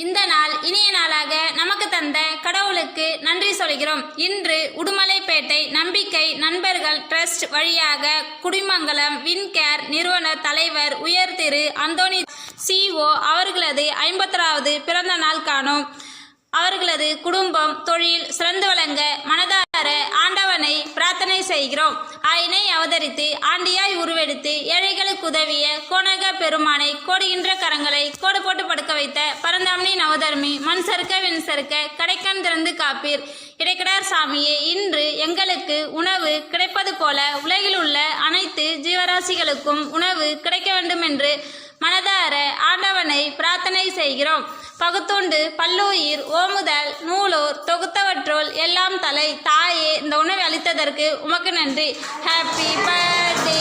இந்த நாள் இனிய நாளாக நமக்கு தந்த கடவுளுக்கு நன்றி சொல்கிறோம். இன்று உடுமலைப்பேட்டை நம்பிக்கை நண்பர்கள் டிரஸ்ட் வழியாக குடிமங்கலம் வின்கேர் நிறுவன தலைவர் உயர் திரு அந்தோணி CO அவர்களது 50வது பிறந்த நாள் காணும். அவர்களது குடும்பம் தொழில் சிறந்து விளங்க மனதார ஆண்டவனை பிரார்த்தனை செய்கிறோம். ஆயினை அவதரித்து ஆண்டியாய் உருவெடுத்து ஏழைகளுக்கு உதவிய கோணக பெருமானை கோடுகின்ற கரங்களை கோடு போட்டு படுக்க வைத்த பரந்தாமணி நவதர்மி மண் சறுக்க விண் சறுக்க கடைக்கண் திறந்து காப்பீர் இடைக்கடார் சாமியே, இன்று எங்களுக்கு உணவு கிடைப்பது போல உலகில் உள்ள அனைத்து ஜீவராசிகளுக்கும் உணவு கிடைக்க வேண்டும் என்று மனதார ஆண்டவனை பிரார்த்தனை செய்கிறோம். பகுத்துண்டு பல்லுயிர் ஓமுதல் நூலோர் தொகுத்தவற்றுள் எல்லாம் தலை தாயே, இந்த உணவை அளித்ததற்கு உமக்கு நன்றி. Happy birthday.